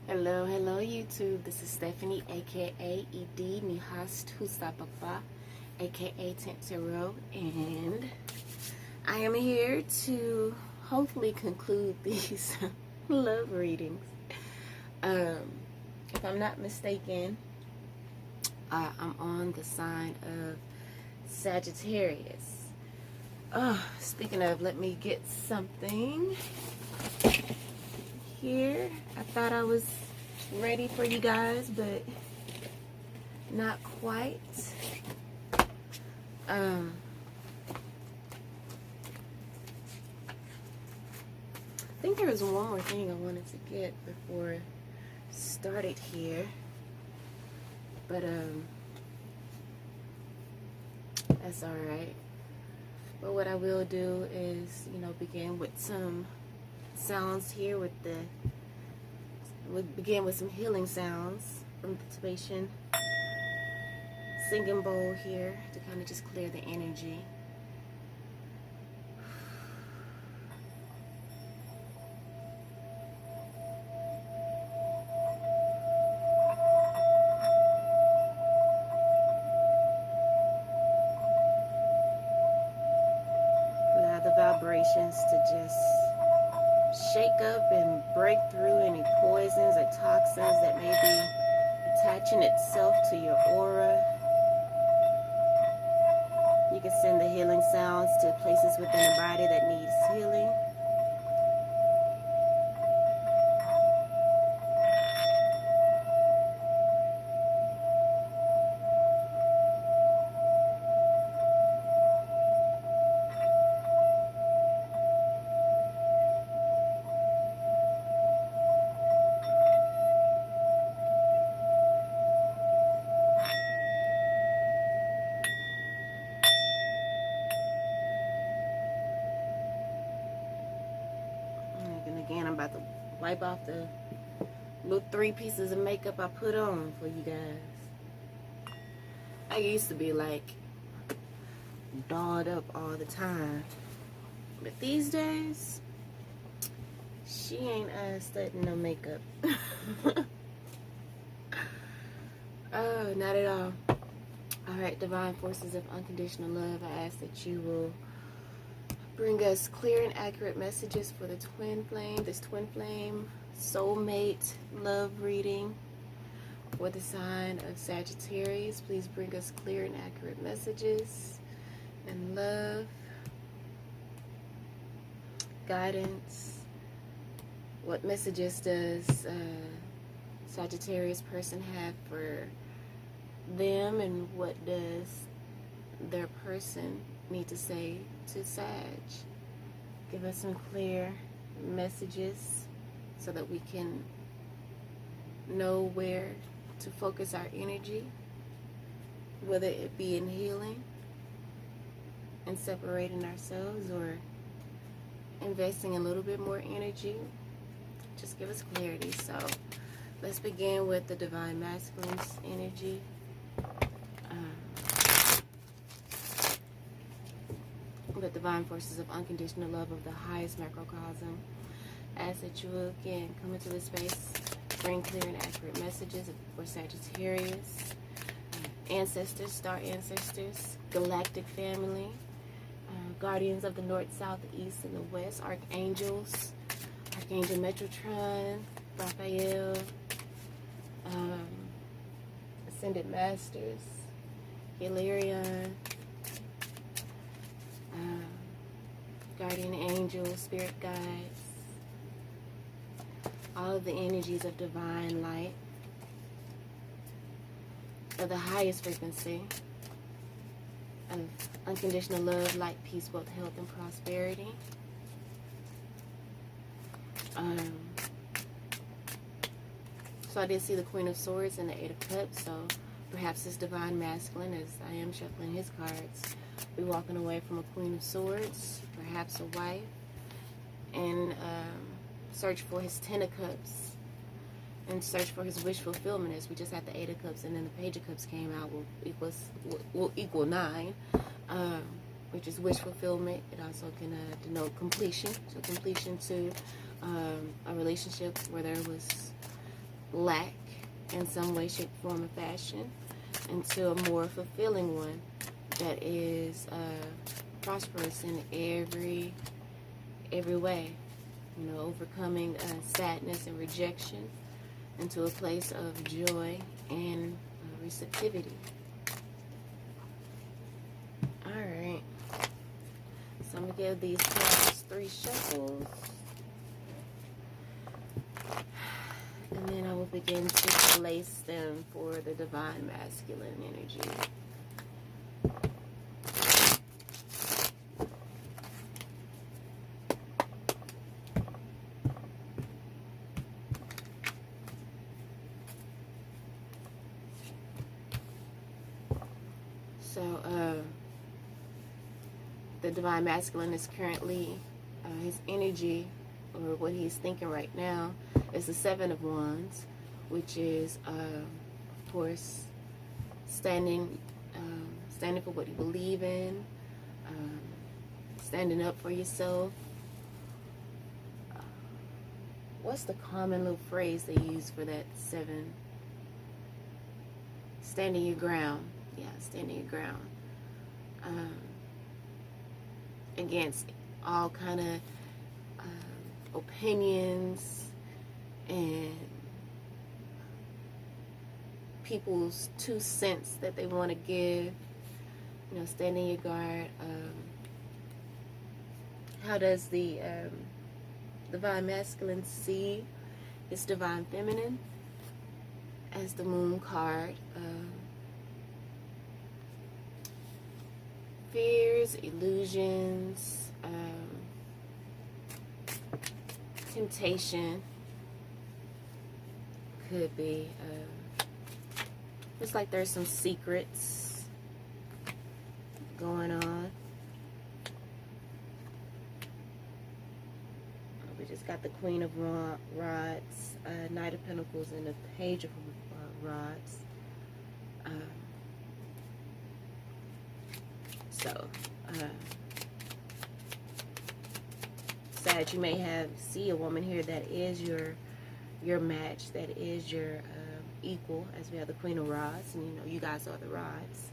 Hello YouTube. This is Stephanie, aka Ed Nihast Husababa, aka Tentero, and I am here to hopefully conclude these love readings. If I'm not mistaken, I'm on the sign of Sagittarius. Speaking of, let me get something here. I thought I was ready for you guys, but not quite. I think there was one more thing I wanted to get before I started here, but that's all right. But what I will do is, begin with some sounds here we'll begin with some healing sounds from the Tibetan singing bowl here to kind of just clear the energy. Allow the vibrations to just shake up and break through any poisons or toxins that may be attaching itself to your aura. You can send the healing sounds to places within the body that needs healing. Again, I'm about to wipe off the little 3 pieces of makeup I put on for you guys. I used to be like dolled up all the time, but these days she ain't studying no makeup. Oh, not at all. Alright, divine forces of unconditional love, I ask that you will bring us clear and accurate messages for the this twin flame soulmate love reading for the sign of Sagittarius. Please bring us clear and accurate messages and love, guidance. What messages does Sagittarius person have for them, and what does their person need to say to Sag? Give us some clear messages so that we can know where to focus our energy, whether it be in healing and separating ourselves or investing a little bit more energy. Just give us clarity. So let's begin with the divine masculine's energy. The divine forces of unconditional love of the highest macrocosm. Ask that you will again come into this space, bring clear and accurate messages for Sagittarius, ancestors, star ancestors, galactic family, guardians of the north, south, the east, and the west, archangels, Archangel Metatron, Raphael, ascended masters, Hilarion, guardian angels, spirit guides, all of the energies of divine light, of the highest frequency, of unconditional love, light, peace, wealth, health, and prosperity. So I did see the Queen of Swords and the Eight of Cups, so perhaps this divine masculine, as I am shuffling his cards, be walking away from a Queen of Swords, perhaps a wife, and search for his Ten of Cups, and search for his wish fulfillment. As we just had the Eight of Cups, and then the Page of Cups came out, will equal 9, which is wish fulfillment. It also can denote completion, so completion to a relationship where there was lack in some way, shape, form, or fashion into a more fulfilling one that is prosperous in every way. You know, overcoming sadness and rejection into a place of joy and receptivity. Alright. So I'm going to give these cards 3 shuffles. And then I will begin to place them for the divine masculine energy. So, the divine masculine is currently, his energy, or what he's thinking right now, is the 7 of Wands, which is, of course, standing for what you believe in, standing up for yourself. What's the common little phrase they use for that 7? Standing your ground. Yeah, standing your ground. Against all kind of opinions and people's 2 cents that they want to give. You know, standing your guard. How does the divine masculine see its divine feminine? As the moon card. Fears, illusions, temptation. Could be. Looks like there's some secrets going on. We just got the Queen of Rods, Knight of Pentacles, and the Page of Rods. Sag, you may see a woman here that is your match, that is your equal, as we have the Queen of Rods, and you know you guys are the Rods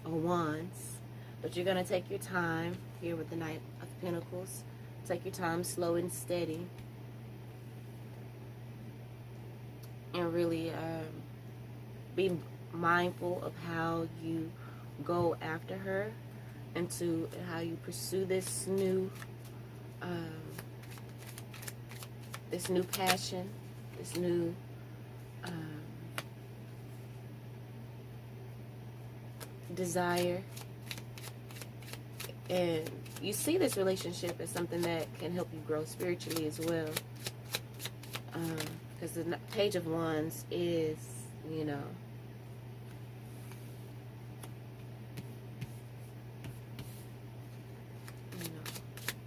or Wands. But you're gonna take your time here with the Knight of Pentacles. Take your time, slow and steady, and really be mindful of how you go after her, and to how you pursue this new passion, this new desire. And you see this relationship as something that can help you grow spiritually as well, because the Page of Wands is, you know,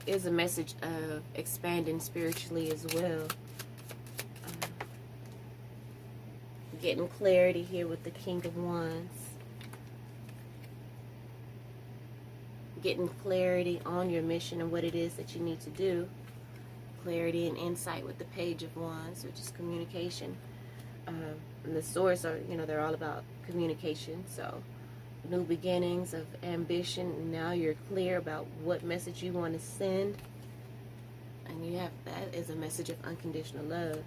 is a message of expanding spiritually as well. Getting clarity here with the King of Wands. Getting clarity on your mission and what it is that you need to do. Clarity and insight with the Page of Wands, which is communication. And the Swords are, you know, they're all about communication. So, new beginnings of ambition. Now you're clear about what message you want to send, and you have, that is a message of unconditional love.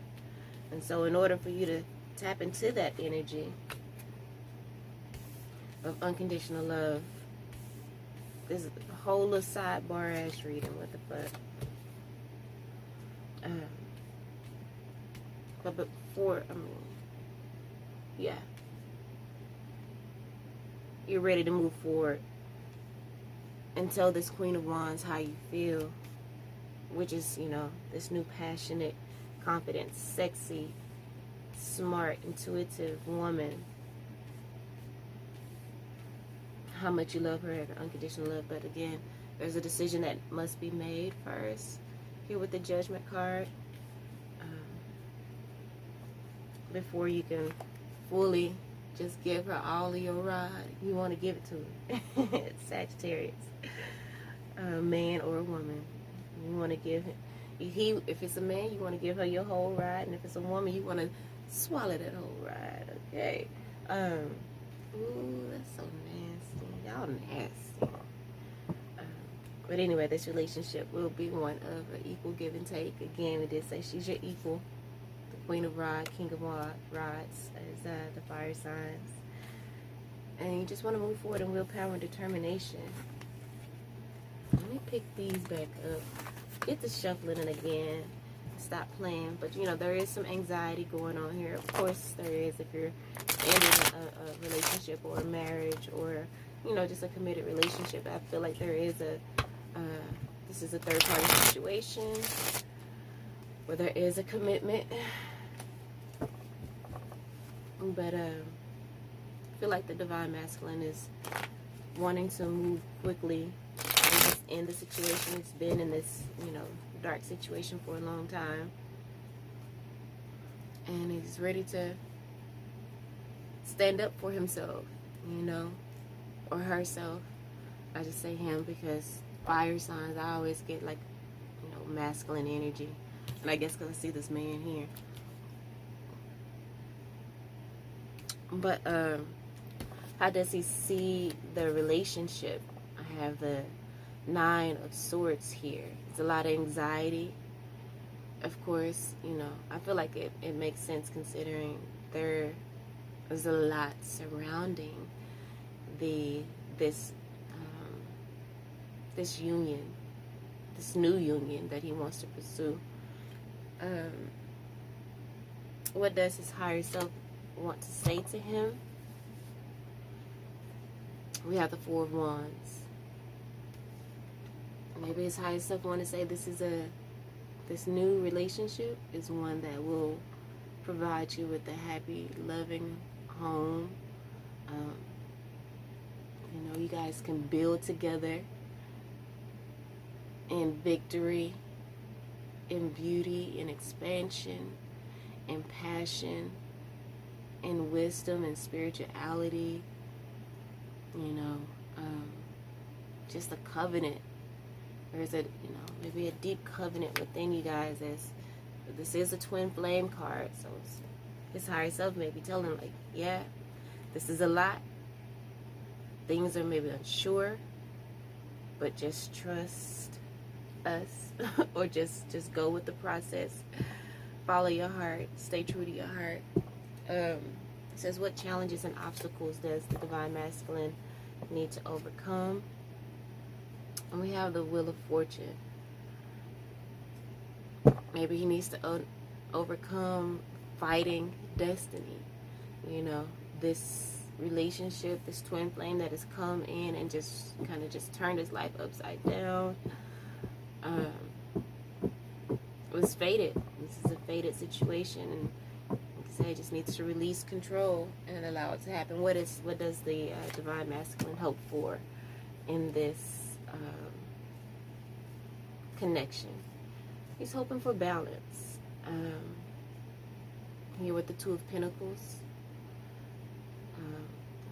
And so in order for you to tap into that energy of unconditional love, this is a whole little sidebar ass reading. What the fuck? But before, yeah, you're ready to move forward and tell this Queen of Wands how you feel, which is, you know, this new passionate, confident, sexy, smart, intuitive woman. How much you love her, have unconditional love. But again, there's a decision that must be made first. Here with the Judgment card, before you can fully just give her all of your ride. You want to give it to her. Sagittarius, a man or a woman. You want to give him. If it's a man, you want to give her your whole ride, and if it's a woman, you want to Swallow that whole ride, okay? Ooh, that's so nasty. Y'all nasty. But anyway, this relationship will be one of an equal give and take. Again, it did say she's your equal. The Queen of Rods, King of Rods, as the fire signs. And you just want to move forward in willpower and determination. Let me pick these back up. Get the shuffling in again. Stop playing. But, you know, there is some anxiety going on here. Of course there is if you're ending a relationship or a marriage or, you know, just a committed relationship. I feel like there is this is a third-party situation where there is a commitment. But I feel like the Divine Masculine is wanting to move quickly and just end the situation. It's been in this, you know, dark situation for a long time. And he's ready to stand up for himself, you know, or herself. I just say him because fire signs, I always get like, you know, masculine energy. And I guess because I see this man here. But how does he see the relationship? I have the Nine of Swords here. It's a lot of anxiety. Of course, you know, I feel like it makes sense considering there is a lot surrounding this union, this new union that he wants to pursue. What does his higher self want to say to him? We have the Four of Wands. Maybe his higher self want to say this new relationship is one that will provide you with a happy, loving home. You know, you guys can build together in victory, in beauty, in expansion, in passion, in wisdom and spirituality. You know, just a covenant. There's a, you know, maybe a deep covenant within you guys. As this is a twin flame card, so his higher self may be telling him, like, yeah, this is a lot. Things are maybe unsure, but just trust us, or just go with the process. Follow your heart. Stay true to your heart. It says, what challenges and obstacles does the Divine Masculine need to overcome? And we have the Wheel of Fortune. Maybe he needs to overcome fighting destiny. You know, this relationship, this twin flame that has come in and just kind of just turned his life upside down. It was fated. This is a fated situation, and like I say, just needs to release control and allow it to happen. What does the Divine Masculine hope for in this connection? He's hoping for balance. Here with the Two of Pentacles,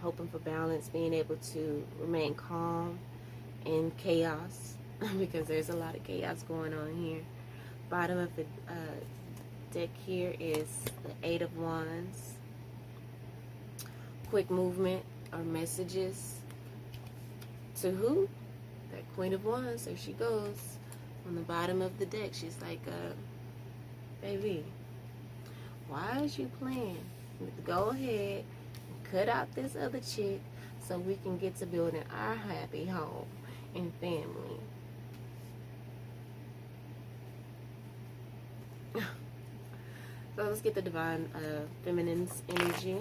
hoping for balance, being able to remain calm in chaos, because there's a lot of chaos going on here. Bottom of the deck here is the Eight of Wands. Quick movement or messages to who? That Queen of Wands. There she goes. On the bottom of the deck, she's like, baby, why is you playing? Go ahead and cut out this other chick so we can get to building our happy home and family. So let's get the Divine Feminine's energy.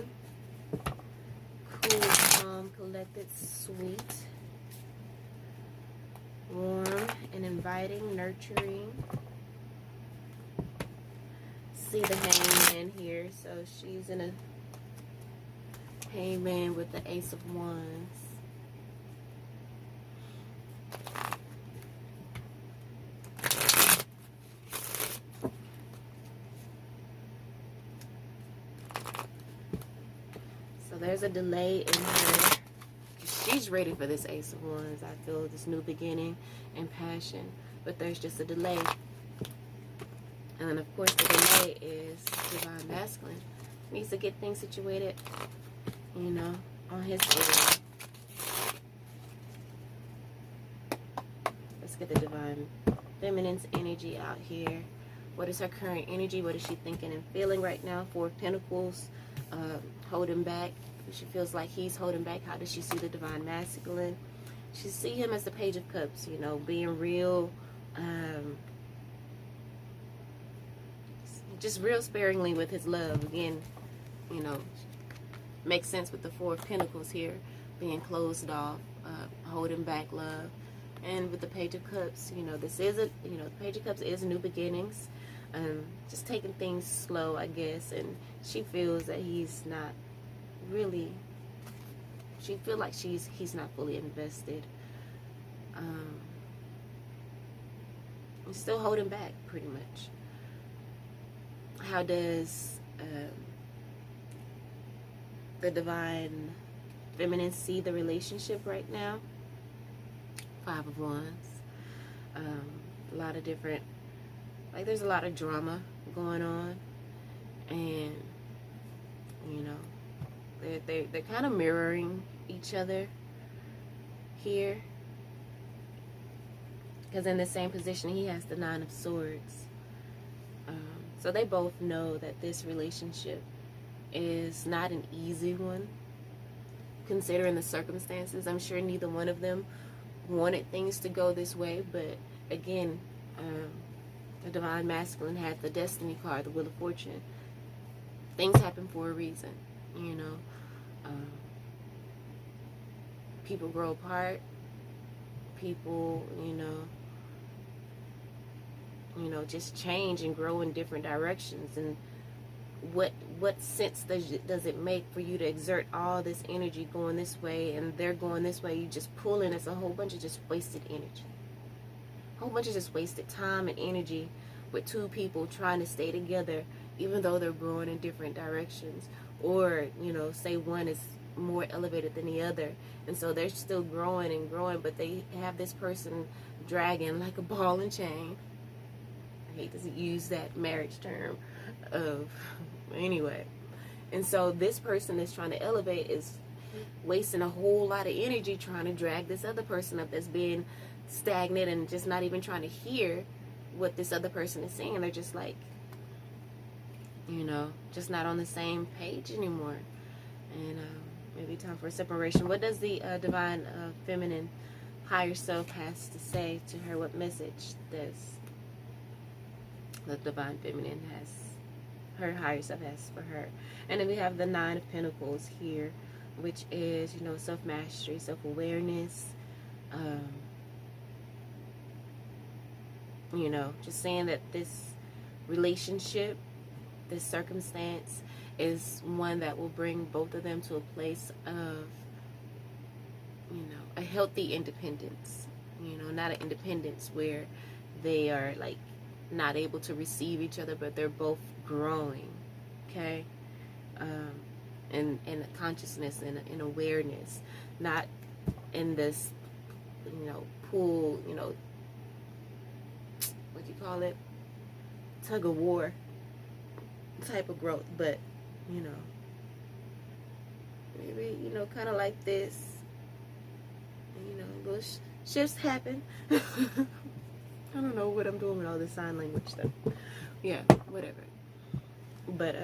Cool, calm, collected, sweet, warm and inviting, nurturing. See the Hangman here. So she's in a Hangman with the Ace of Wands. So there's a delay in her. She's ready for this Ace of Wands. I feel this new beginning and passion, but there's just a delay. And of course the delay is Divine Masculine. needs to get things situated, you know, on his end. Let's get the divine feminine's energy out here. What is her current energy? What is she thinking and feeling right now? Four of Pentacles, holding back. She feels like he's holding back. How does she see the divine masculine? She see him as the Page of Cups, you know, being real, just real sparingly with his love. Again, you know, makes sense with the Four of Pentacles here, being closed off, holding back love. And with the Page of Cups, you know, this is you know, the Page of Cups is new beginnings, just taking things slow, I guess. And she feels that he's not really, she feels like he's not fully invested. He's still holding back, pretty much. How does the divine feminine see the relationship right now? Five of Wands. A lot of different, like, there's a lot of drama going on, and you know, they're kind of mirroring each other here, because in the same position he has the Nine of Swords. So they both know that this relationship is not an easy one, considering the circumstances. I'm sure neither one of them wanted things to go this way, but again, the divine masculine had the Destiny card, the Wheel of Fortune. Things happen for a reason, you know. People grow apart. People, you know, just change and grow in different directions. And what sense does it make for you to exert all this energy going this way and they're going this way? You just pull in. It's a whole bunch of just wasted energy. A whole bunch of just wasted time and energy with two people trying to stay together, even though they're growing in different directions. Or, you know, say one is more elevated than the other, and so they're still growing and growing, but they have this person dragging like a ball and chain. I hate to use that marriage term of, anyway. And so this person that's trying to elevate is wasting a whole lot of energy trying to drag this other person up that's being stagnant and just not even trying to hear what this other person is saying. They're just like, you know, just not on the same page anymore. And maybe time for a separation. What does the divine feminine higher self has to say to her? What message does the divine feminine has, her higher self has for her? And then we have the Nine of Pentacles here, which is, you know, self-mastery, self-awareness. You know, just saying that this relationship, this circumstance, is one that will bring both of them to a place of, you know, a healthy independence. You know, not an independence where they are like not able to receive each other, but they're both growing, okay? In consciousness and in awareness, not in this, you know, pool, you know, what do you call it? Tug of war type of growth, but, you know, maybe, you know, kind of like this, you know, little shifts happen. I don't know what I'm doing with all this sign language stuff. Yeah, whatever. But,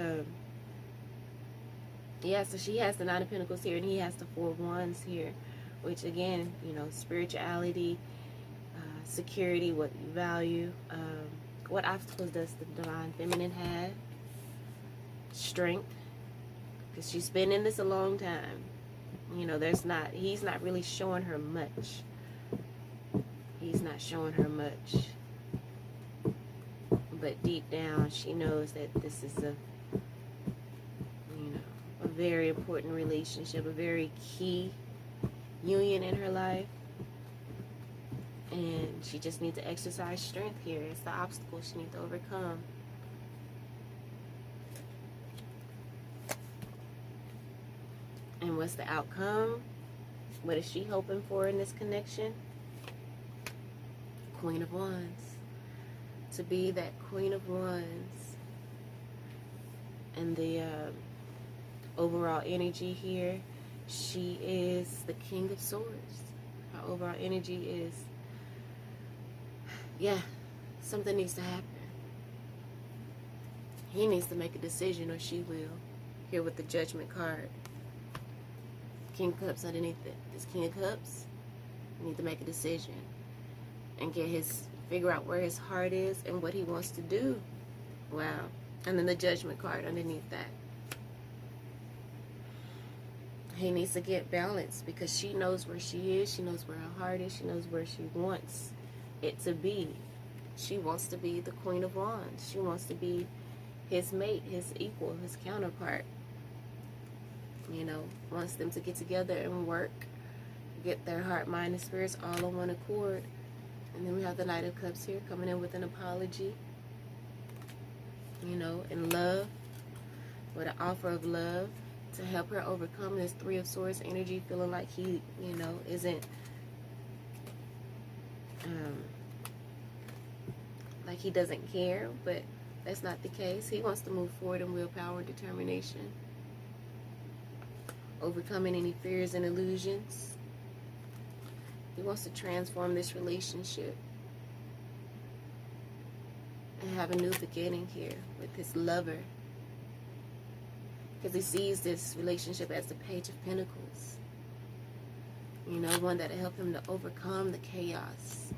yeah, so she has the Nine of Pentacles here, and he has the Four of Wands here, which, again, you know, spirituality, security, what you value. What obstacles does the divine feminine have? Strength, because she's been in this a long time. You know, he's not really showing her much. He's not showing her much. But deep down, she knows that this is a, you know, a very important relationship, a very key union in her life. And she just needs to exercise strength here. It's the obstacle she needs to overcome. And what's the outcome? What is she hoping for in this connection? Queen of Wands. To be that Queen of Wands. And the overall energy here, she is the King of Swords. Her overall energy is, yeah, something needs to happen. He needs to make a decision, or she will. Here with the Judgment card. King of Cups underneath it. This King of Cups need to make a decision and figure out where his heart is and what he wants to do. Wow. And then the Judgment card underneath that. He needs to get balance because she knows where she is. She knows where her heart is. She knows where she wants it to be. She wants to be the Queen of Wands. She wants to be his mate, his equal, his counterpart. You know, wants them to get together and work, get their heart, mind, and spirits all on one accord. And then we have the Knight of Cups here coming in with an apology. You know, in love, with an offer of love to help her overcome this Three of Swords energy, feeling like he, you know, isn't, like he doesn't care, but that's not the case. He wants to move forward in willpower and determination, overcoming any fears and illusions. He wants to transform this relationship and have a new beginning here with his lover, because he sees this relationship as the Page of Pentacles. You know, one that will help him to overcome the chaos,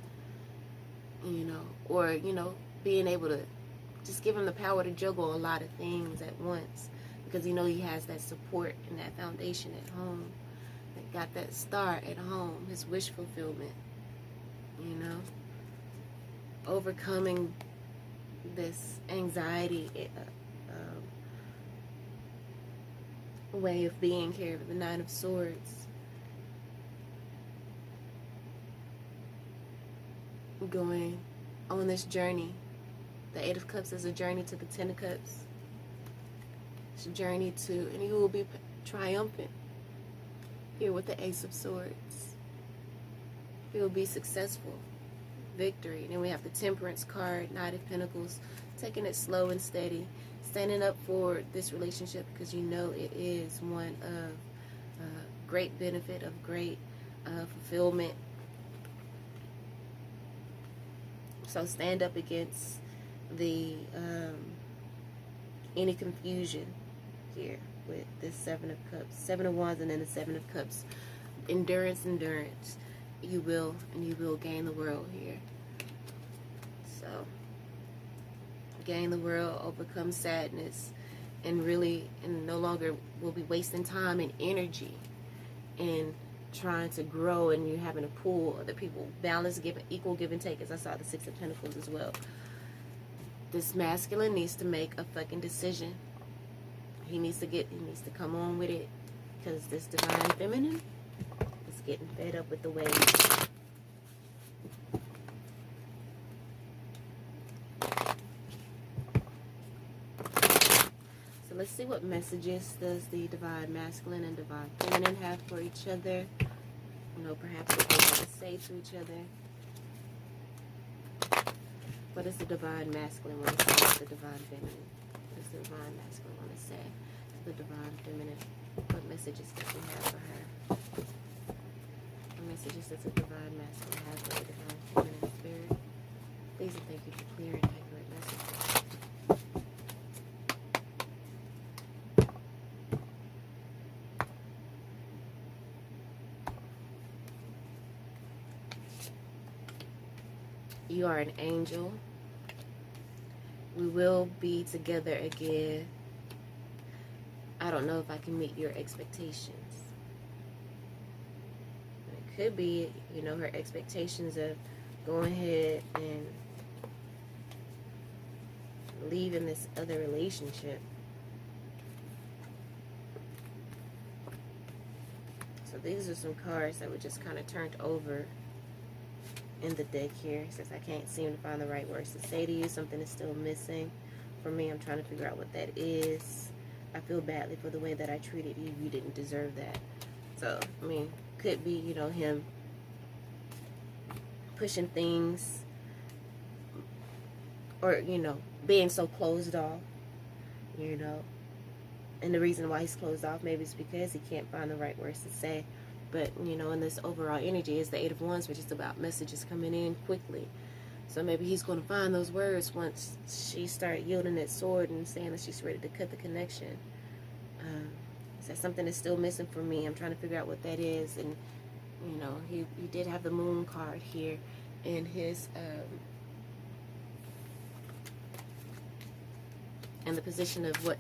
you know, or, you know, being able to just give him the power to juggle a lot of things at once, because you know he has that support and that foundation at home, that got that star at home, his wish fulfillment, you know, overcoming this anxiety way of being here with the Nine of Swords. Going on this journey. The Eight of Cups is a journey to the Ten of Cups. It's a journey to, and you will be triumphant here with the Ace of Swords. You will be successful. Victory. Then we have the Temperance card, Knight of Pentacles, taking it slow and steady, standing up for this relationship because you know it is one of great benefit, of great fulfillment. So stand up against the any confusion here with this Seven of Cups, Seven of Wands, and then the Seven of Cups. Endurance. You will, and you will gain the world here. So gain the world, overcome sadness, and really, and no longer will be wasting time and energy in trying to grow, and you're having to pull other people. Balance, equal give and take, as I saw the Six of Pentacles as well. This masculine needs to make a fucking decision. He needs to come on with it, because this divine feminine is getting fed up with the waves. So let's see what messages does the divine masculine and divine feminine have for each other. You know, perhaps what they want to say to each other. What does the divine masculine want to say to the divine feminine? What does the divine masculine want to say to the divine feminine? What messages does he have for her? What messages does the divine masculine have for the divine feminine spirit? Please and thank you for clear and accurate messages. You are an angel. We will be together again. I don't know if I can meet your expectations. It could be, you know, her expectations of going ahead and leaving this other relationship. So these are some cards that were just kind of turned over in the deck here. It says, I can't seem to find the right words to say to you. Something is still missing for me. I'm trying to figure out what that is. I feel badly for the way that I treated you. You didn't deserve that. So, I mean, could be, you know, him pushing things, or, you know, being so closed off, you know, And the reason why he's closed off maybe is because he can't find the right words to say. But, you know, in this overall energy is the Eight of Wands, which is about messages coming in quickly. So maybe he's going to find those words once she starts yielding that sword and saying that she's ready to cut the connection. Is that something that's still missing for me? I'm trying to figure out what that is. And, you know, he did have the moon card here in his, in the position of what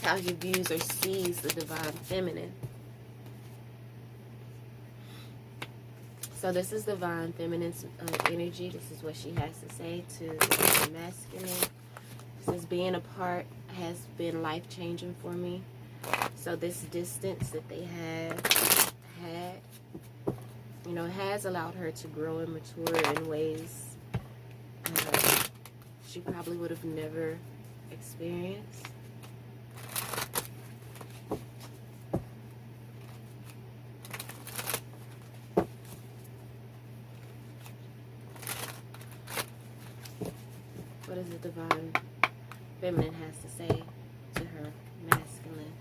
how he views or sees the divine feminine. So this is divine feminine's energy. This is what she has to say to the masculine. This is being apart has been life-changing for me. So this distance that they had, you know, has allowed her to grow and mature in ways she probably would have never experienced. What does the divine feminine has to say to her masculine?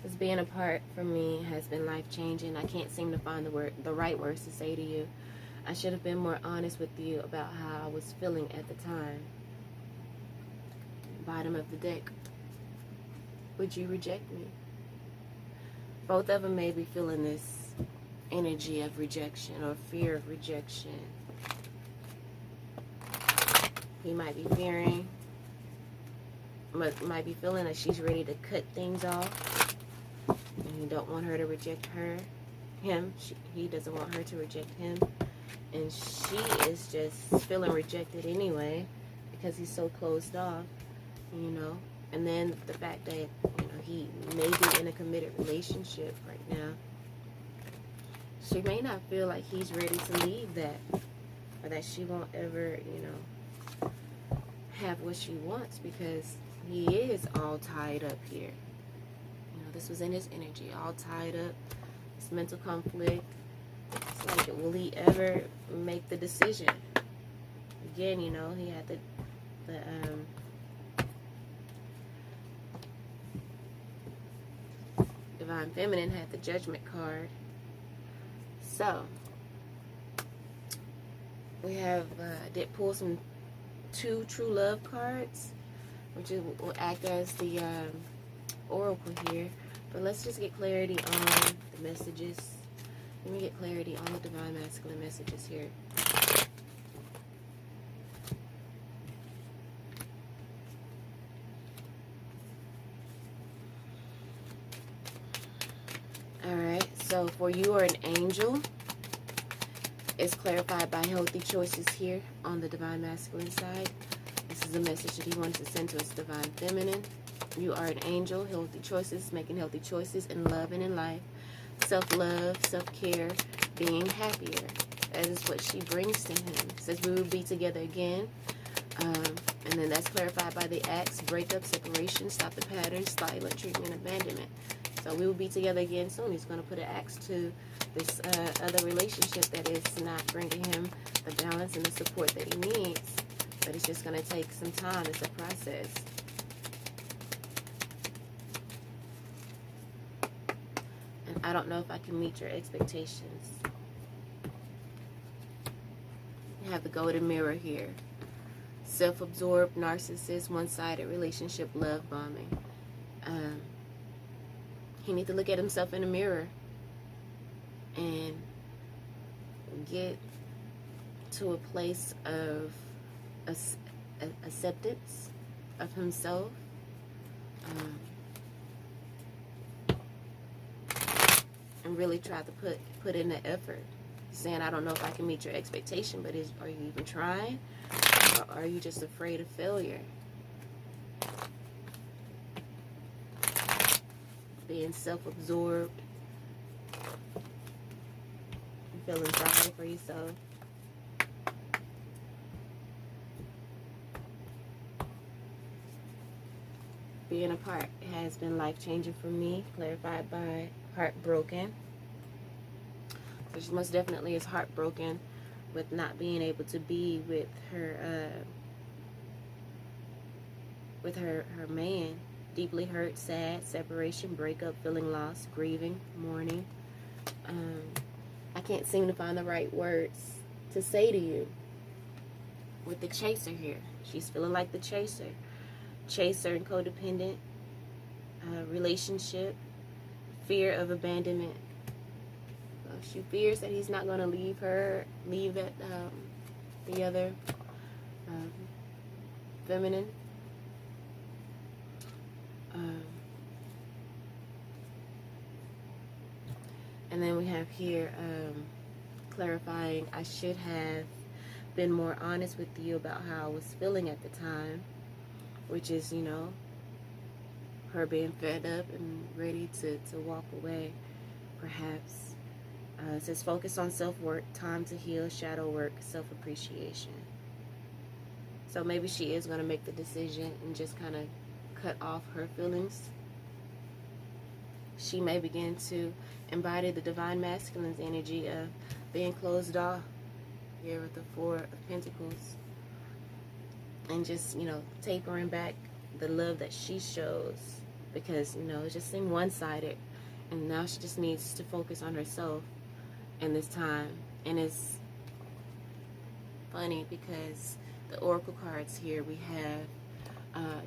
This being apart from me has been life-changing. I can't seem to find the right words to say to you. I should have been more honest with you about how I was feeling at the time. Bottom of the deck. Would you reject me? Both of them may be feeling this energy of rejection or fear of rejection. He might be fearing, might be feeling that she's ready to cut things off. And he don't want her to reject him. He doesn't want her to reject him. And she is just feeling rejected anyway because he's so closed off, you know. And then the fact that, you know, he may be in a committed relationship right now. She may not feel like he's ready to leave that. Or that she won't ever, you know, have what she wants because he is all tied up here. You know, this was in his energy, all tied up. This mental conflict. It's like, will he ever make the decision? Again, you know, he had the Divine Feminine had the Judgment card. So, we have, did pull some 2 True Love cards, which will act as the oracle here. But let's just get clarity on the messages. Let me get clarity on the Divine Masculine messages here. Alright, so for you are an angel. It's clarified by healthy choices here on the Divine Masculine side. This is a message that he wants to send to his Divine Feminine. You are an angel, healthy choices, making healthy choices in love and in life. Self-love, self-care, being happier. That is what she brings to him. Says we will be together again. And then that's clarified by the acts, breakup, separation, stop the pattern, silent treatment, abandonment. So we will be together again soon. He's going to put an axe to this other relationship that is not bringing him the balance and the support that he needs. But it's just going to take some time. It's a process. And I don't know if I can meet your expectations. You have the golden mirror here. Self-absorbed, narcissist, one-sided relationship, love bombing. He needs to look at himself in the mirror and get to a place of acceptance of himself. And really try to put in the effort. Saying, I don't know if I can meet your expectation, but are you even trying? Or are you just afraid of failure? Being self-absorbed. Feeling sorry for yourself. Being apart has been life-changing for me. Clarified by heartbroken. She most definitely is heartbroken with not being able to be with her man. Deeply hurt, sad, separation, breakup, feeling lost, grieving, mourning. I can't seem to find the right words to say to you. With the chaser here, she's feeling like the chaser and codependent relationship, fear of abandonment. She fears that he's not going to leave that the other feminine. And then we have here clarifying, I should have been more honest with you about how I was feeling at the time, which is, you know, her being fed up and ready to walk away, perhaps. It says focus on self-work, time to heal, shadow work, self-appreciation. So maybe she is going to make the decision and just kind of cut off her feelings. She may begin to embody the divine masculine's energy of being closed off here with the Four of Pentacles, and just, you know, tapering back the love that she shows, because, you know, it just seemed one-sided, and now she just needs to focus on herself in this time. And it's funny because the oracle cards here, we have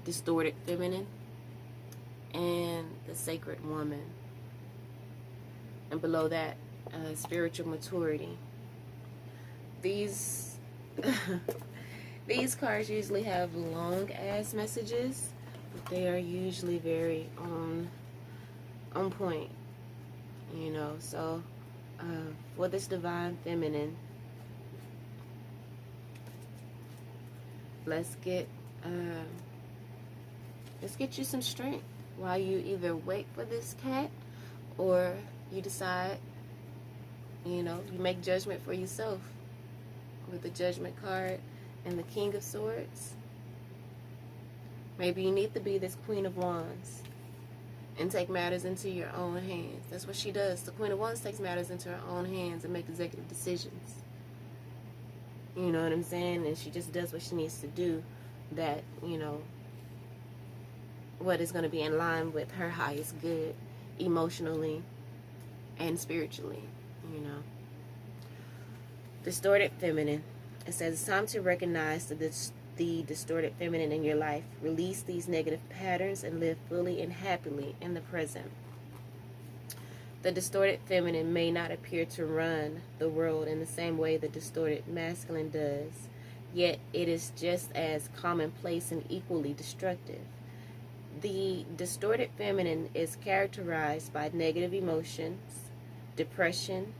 distorted feminine and the sacred woman, and below that spiritual maturity. These these cards usually have long ass messages, but they are usually very on point, you know. So for this divine feminine, let's get you some strength while you either wait for this cat, or you decide, you know, you make judgment for yourself with the Judgment card and the King of Swords. Maybe you need to be this Queen of Wands and take matters into your own hands. That's what she does. The Queen of Wands takes matters into her own hands and makes executive decisions. You know what I'm saying? And she just does what she needs to do, that, you know, what is going to be in line with her highest good, emotionally and spiritually, you know. Distorted feminine. It says it's time to recognize the distorted feminine in your life. Release these negative patterns and live fully and happily in the present. The distorted feminine may not appear to run the world in the same way the distorted masculine does, yet it is just as commonplace and equally destructive. The distorted feminine is characterized by negative emotions, depression,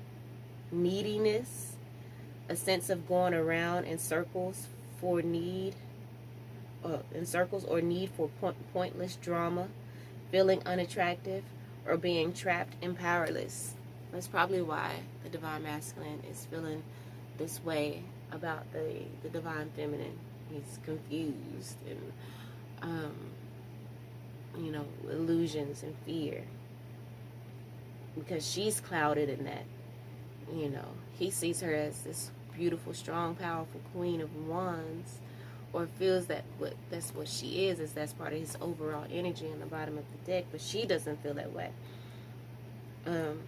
neediness, a sense of going around in circles or need for pointless drama, feeling unattractive, or being trapped and powerless. That's probably why the divine masculine is feeling this way about the divine feminine. He's confused and you know, illusions and fear, because she's clouded in that. You know, he sees her as this beautiful, strong, powerful Queen of Wands, or feels that that's what she is that's part of his overall energy in the bottom of the deck, but she doesn't feel that way. And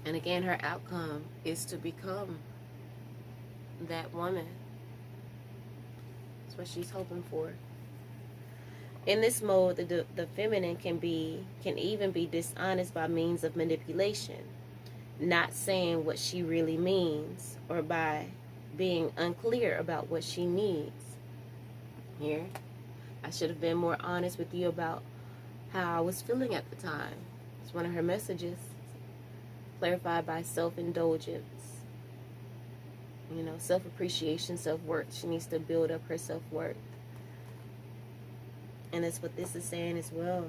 again, her outcome is to become that woman. That's what she's hoping for. In this mode, the feminine can even be dishonest by means of manipulation, not saying what she really means, or by being unclear about what she needs. Here, I should have been more honest with you about how I was feeling at the time. It's one of her messages. Clarified by self-indulgence. You know, self-appreciation, self-worth. She needs to build up her self-worth. And that's what this is saying as well.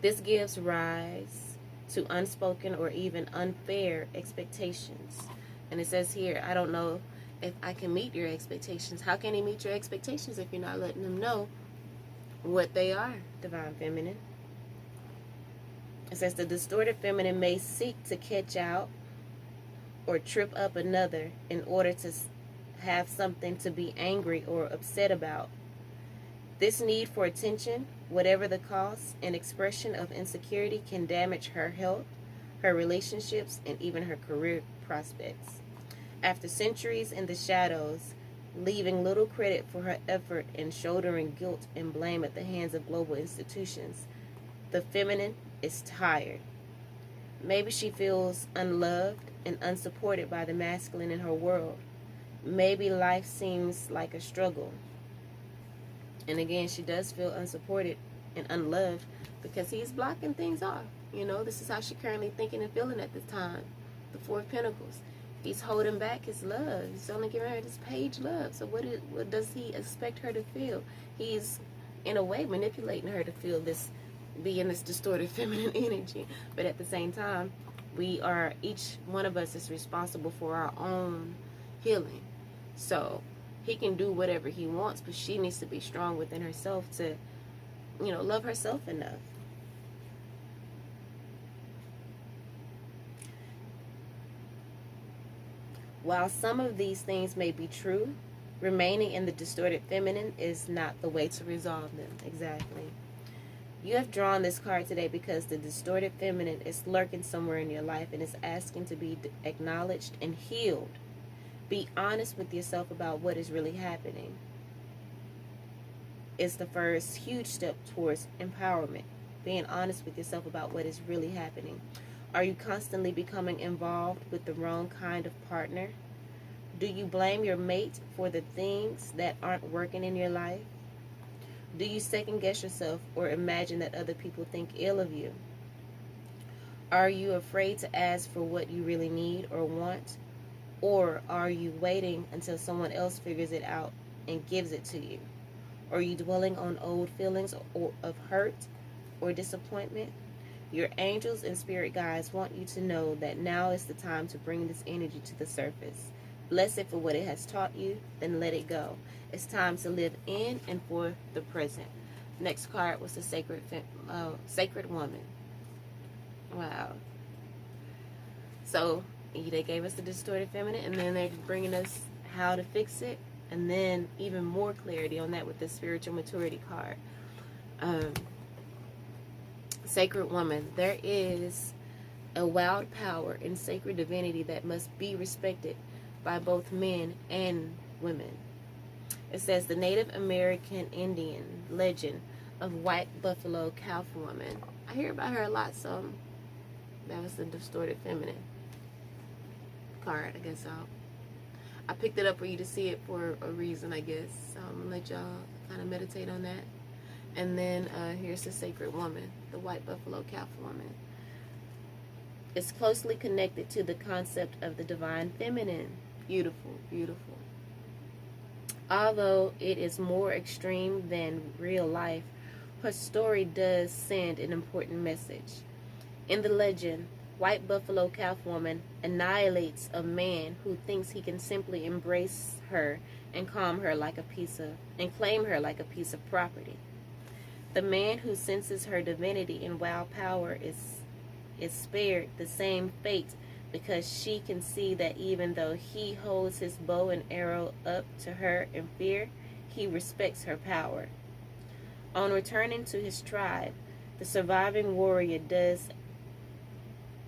This gives rise to unspoken or even unfair expectations. And it says here, I don't know if I can meet your expectations. How can he meet your expectations if you're not letting them know what they are, divine feminine? It says the distorted feminine may seek to catch out or trip up another in order to have something to be angry or upset about. This need for attention, whatever the cost, and expression of insecurity can damage her health, her relationships, and even her career prospects. After centuries in the shadows, leaving little credit for her effort and shouldering guilt and blame at the hands of global institutions, the feminine is tired. Maybe she feels unloved and unsupported by the masculine in her world. Maybe life seems like a struggle. And again, she does feel unsupported and unloved because he's blocking things off. You know, this is how she's currently thinking and feeling at this time. The Four of Pentacles. He's holding back his love. He's only giving her this page love. So what does he expect her to feel? He's, in a way, manipulating her to feel this, be in this distorted feminine energy. But at the same time, each one of us is responsible for our own healing. So he can do whatever he wants, but she needs to be strong within herself to, love herself enough. While some of these things may be true, remaining in the distorted feminine is not the way to resolve them. Exactly. You have drawn this card today because the distorted feminine is lurking somewhere in your life and is asking to be acknowledged and healed. Be honest with yourself about what is really happening. It's the first huge step towards empowerment. Being honest with yourself about what is really happening. Are you constantly becoming involved with the wrong kind of partner? Do you blame your mate for the things that aren't working in your life? Do you second guess yourself or imagine that other people think ill of you? Are you afraid to ask for what you really need or want? Or are you waiting until someone else figures it out and gives it to you? Are you dwelling on old feelings of hurt or disappointment? Your angels and spirit guides want you to know that now is the time to bring this energy to the surface. Bless it for what it has taught you, then let it go. It's time to live in and for the present. Next card was the Sacred Woman. Wow. So they gave us the distorted feminine, and then they're bringing us how to fix it, and then even more clarity on that with the spiritual maturity card. Sacred Woman. There is a wild power in sacred divinity that must be respected by both men and women. It says the Native American Indian legend of White Buffalo Calf Woman. I hear about her a lot, so that was the distorted feminine card. I guess I picked it up for you to see it for a reason, I guess. So I'm gonna let y'all kind of meditate on that. And then here's the Sacred Woman, the White Buffalo Calf Woman. It's closely connected to the concept of the divine feminine. Beautiful, beautiful. Although it is more extreme than real life, her story does send an important message. In the legend, White Buffalo Calf Woman annihilates a man who thinks he can simply embrace her and claim her like a piece of property. The man who senses her divinity and wild power is spared the same fate because she can see that even though he holds his bow and arrow up to her in fear, he respects her power. On returning to his tribe, the surviving warrior does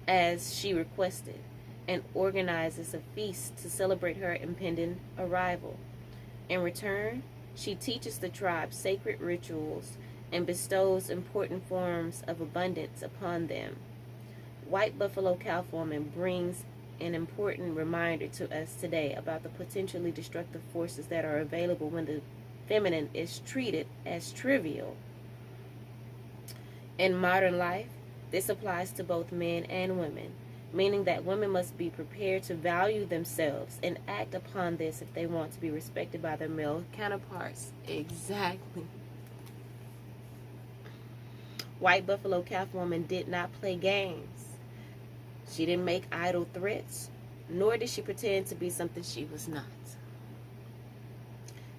as she requested and organizes a feast to celebrate her impending arrival. In return, she teaches the tribe sacred rituals and bestows important forms of abundance upon them. White Buffalo Calf Woman brings an important reminder to us today about the potentially destructive forces that are available when the feminine is treated as trivial. In modern life, this applies to both men and women, meaning that women must be prepared to value themselves and act upon this if they want to be respected by their male counterparts. Exactly. White Buffalo Calf Woman did not play games. She didn't make idle threats, nor did she pretend to be something she was not.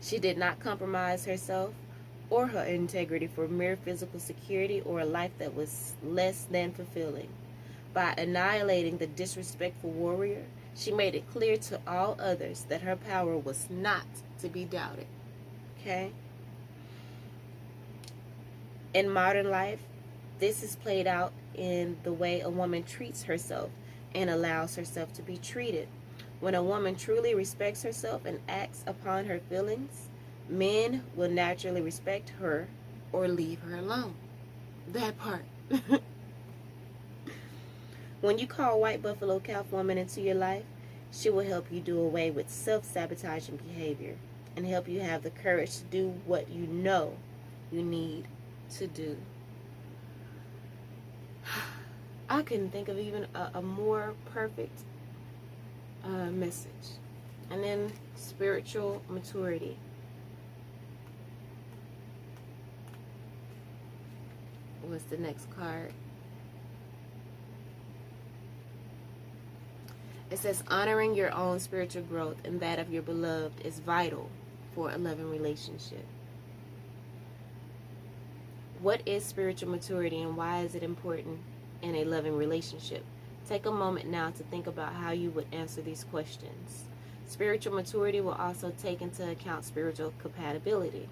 She did not compromise herself or her integrity for mere physical security or a life that was less than fulfilling. By annihilating the disrespectful warrior, she made it clear to all others that her power was not to be doubted. Okay? In modern life, this is played out in the way a woman treats herself and allows herself to be treated. When a woman truly respects herself and acts upon her feelings, men will naturally respect her or leave her alone. That part. When you call White Buffalo Calf Woman into your life, she will help you do away with self-sabotaging behavior and help you have the courage to do what you know you need to do. I couldn't think of even a more perfect message. And then spiritual maturity. What's the next card? It says honoring your own spiritual growth and that of your beloved is vital for a loving relationship. What is spiritual maturity and why is it important in a loving relationship? Take a moment now to think about how you would answer these questions. Spiritual maturity will also take into account spiritual compatibility.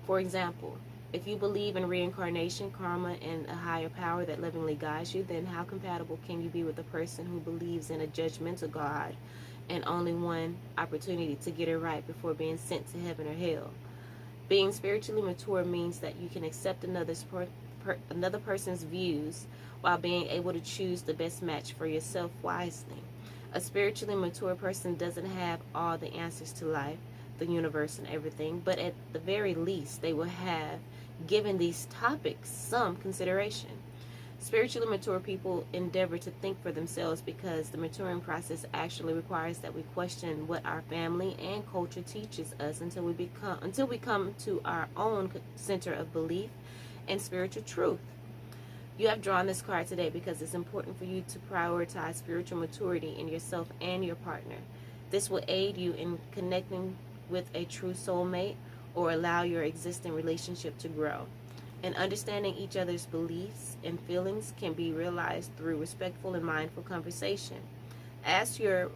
For example, if you believe in reincarnation, karma, and a higher power that lovingly guides you, then how compatible can you be with a person who believes in a judgmental God and only one opportunity to get it right before being sent to heaven or hell? Being spiritually mature means that you can accept another person's views while being able to choose the best match for yourself wisely. A spiritually mature person doesn't have all the answers to life, the universe, and everything, but at the very least, they will have given these topics some consideration. Spiritually mature people endeavor to think for themselves because the maturing process actually requires that we question what our family and culture teaches us until we come to our own center of belief and spiritual truth. You have drawn this card today because it's important for you to prioritize spiritual maturity in yourself and your partner. This will aid you in connecting with a true soulmate or allow your existing relationship to grow. And understanding each other's beliefs and feelings can be realized through respectful and mindful conversation. Ask your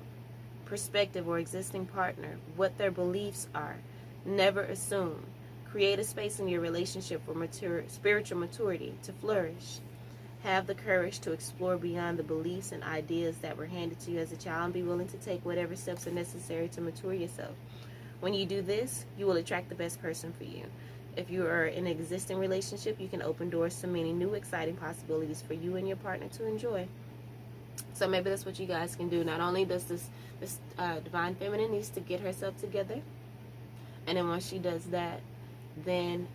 prospective or existing partner what their beliefs are. Never assume. Create a space in your relationship for spiritual maturity to flourish. Have the courage to explore beyond the beliefs and ideas that were handed to you as a child and be willing to take whatever steps are necessary to mature yourself. When you do this, you will attract the best person for you. If you are in an existing relationship, you can open doors to many new exciting possibilities for you and your partner to enjoy. So maybe that's what you guys can do. Not only does this divine feminine needs to get herself together, and then once she does that, then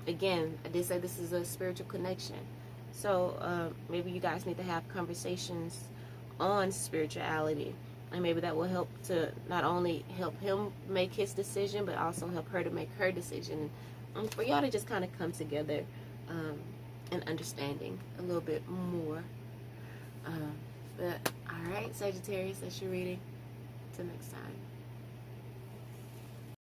again, I did say this is a spiritual connection. So maybe you guys need to have conversations on spirituality. And maybe that will help to not only help him make his decision, but also help her to make her decision. And for y'all to just kind of come together and understanding a little bit more. But, all right, Sagittarius, that's your reading. Till next time.